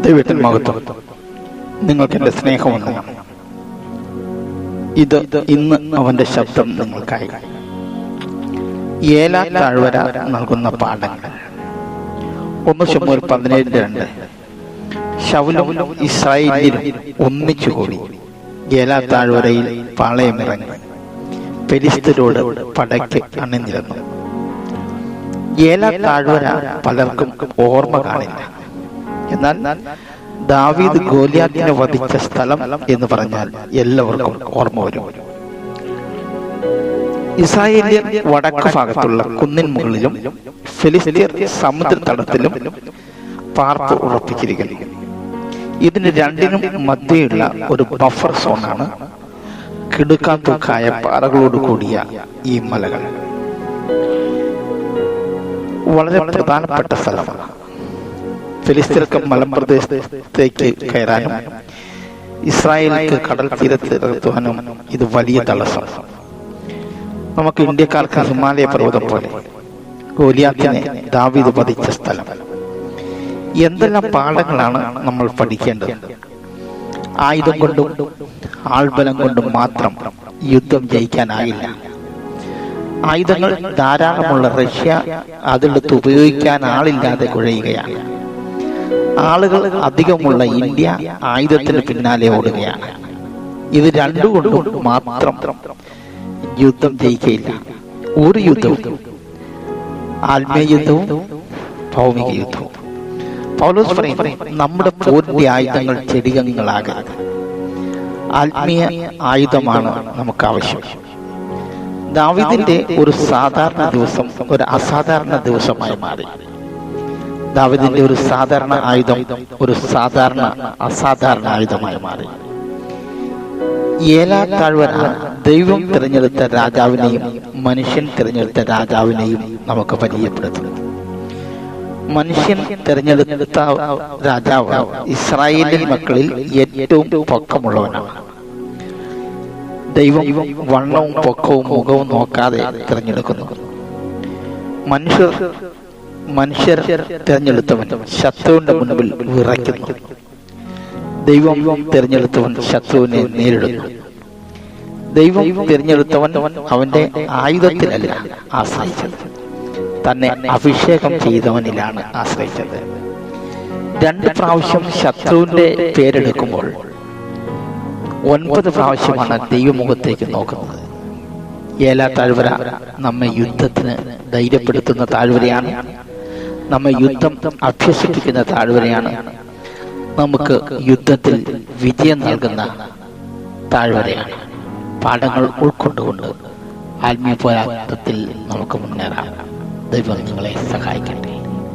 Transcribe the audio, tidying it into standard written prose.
ദൈവത്തിൻ മഹത്വം. നിങ്ങൾക്ക് എൻ്റെ സ്നേഹമുണ്ട്. ഇത് ഇന്ന് അവന്റെ ശബ്ദം നിങ്ങൾക്കായി. ഏലാ താഴ്വര നൽകുന്ന പാഠങ്ങൾ. 1 ശമൂവേൽ 17:2. ശൗലും ഇസ്രായേല്യരും ഒന്നിച്ചുകൂടി ഏലാ താഴ്വരയിൽ പാളയമിറങ്ങി ഫെലിസ്ത്യരോട് പടയ്ക്ക് അണിനിരന്നു. ഏലാ താഴ്വര പലർക്കും ഓർമ്മ കാണില്ല. എന്നാൽ ദാവീദ് ഗോലിയാത്തിനെ വധിച്ച സ്ഥലം എന്ന് പറഞ്ഞാൽ എല്ലാവർക്കും ഓർമ്മ വരും. ഇസ്രായേല്യർ വടക്കു ഭാഗത്തുള്ള കുന്നിൻ മുകളിലും ഫെലിസ്ത്യർ സമുദ്രതടത്തിലും പാർപ്പ് ഉറപ്പിച്ചിരിക്കുന്നു. ഇതിന് രണ്ടിനും മധ്യയുള്ള ഒരു ബഫർ സോണാണ് കിടുക്കാൻ തൂക്കായ പാറകളോട് കൂടിയ ഈ മലകൾ. വളരെ പ്രധാനപ്പെട്ട സ്ഥലമാണ്. ഫെലിസ്ത്യർക്ക് മലമ്പ്രദേശത്തേക്ക് കയറാനും ഇസ്രായേലിക്ക് കടൽ തീരത്ത് എത്തുവാനും ഇത് വലിയ തടസ്സം. നമുക്ക് ഇന്ത്യക്കാർക്ക് ഹിമാലയ പർവ്വതം പോലെ ഗോലിയാത്തിനെ ദാവീദ് വധിച്ച സ്ഥലം. എന്തെല്ലാം പാഠങ്ങളാണ് നമ്മൾ പഠിക്കേണ്ടത്? ആയുധം കൊണ്ടും ആൾബലം കൊണ്ടും മാത്രം യുദ്ധം ജയിക്കാനായില്ല. ആയുധങ്ങൾ ധാരാളമുള്ള റഷ്യ അതെടുത്ത് ഉപയോഗിക്കാൻ ആളില്ലാതെ കുഴയുകയാണ്. ആളുകൾ അധികമുള്ള ഇന്ത്യ ആയുധത്തിന് പിന്നാലെ ഓടുകയാണ്. ഇത് രണ്ടുകൊണ്ടും മാത്രം യുദ്ധം ജയിക്കയില്ല. ഒരു യുദ്ധവും, ആത്മീയ യുദ്ധവും ഭൗമിക യുദ്ധവും. പൗലോസ് പറയും, നമ്മുടെ പോരിന്റെ ആയുധങ്ങൾ ചെടികങ്ങളാകരുത്. ആത്മീയ ആയുധമാണ് നമുക്ക് ആവശ്യം. ദാവീദിന്റെ ഒരു സാധാരണ ദിവസം ഒരു അസാധാരണ ദിവസമായി മാറി. ദാവീദിന്റെ ഒരു സാധാരണ ആയുധം ഒരു അസാധാരണ ആയുധമായി മാറി. ഏലാ താഴ്വര ദൈവം തിരഞ്ഞെടുത്ത രാജാവിനെയും മനുഷ്യൻ തിരഞ്ഞെടുത്ത രാജാവിനെയും നമുക്ക് പരിചയപ്പെടുത്തുന്നു. മനുഷ്യൻ തിരഞ്ഞെടുത്ത രാജാവ് ഇസ്രായേലിൻ മക്കളിൽ ഏറ്റവും പൊക്കമുള്ളവനാണ്. ദൈവം വണ്ണവും പൊക്കവും മുഖവും നോക്കാതെ തിരഞ്ഞെടുക്കുന്നു. മനുഷ്യർ തിരഞ്ഞെടുത്തവൻ ശത്രുവിന്റെ മുൻപിൽ വിറയ്ക്കുന്നു. ദൈവം തിരഞ്ഞെടുത്തവൻ ശത്രുവിനെ നേരിടുന്നു. ദൈവം തിരഞ്ഞെടുത്തവൻ അവന്റെ ആയുധത്തിലല്ല ആശ്രയിച്ചത്, തന്നെ അഭിഷേകം ചെയ്തവനിലാണ് ആശ്രയിച്ചത്. 2 പ്രാവശ്യം ശത്രുവിന്റെ പേരെടുക്കുമ്പോൾ 9 പ്രാവശ്യമാണ് ദൈവമുഖത്തേക്ക് നോക്കുന്നത്. ഏലാ താഴ്വര നമ്മെ യുദ്ധത്തിന് ധൈര്യപ്പെടുത്തുന്ന താഴ്വരയാണ്. നമ്മെ യുദ്ധം അഭ്യസിപ്പിക്കുന്ന താഴ്വരയാണ്. നമുക്ക് യുദ്ധത്തിൽ വിജയം നൽകുന്ന താഴ്വരയാണ്. പാഠങ്ങൾ ഉൾക്കൊണ്ടുകൊണ്ട് ആത്മീയ പോരാട്ടത്തിൽ നമുക്ക് മുന്നേറാം. ദൈവം നിങ്ങളെ സഹായിക്കട്ടെ.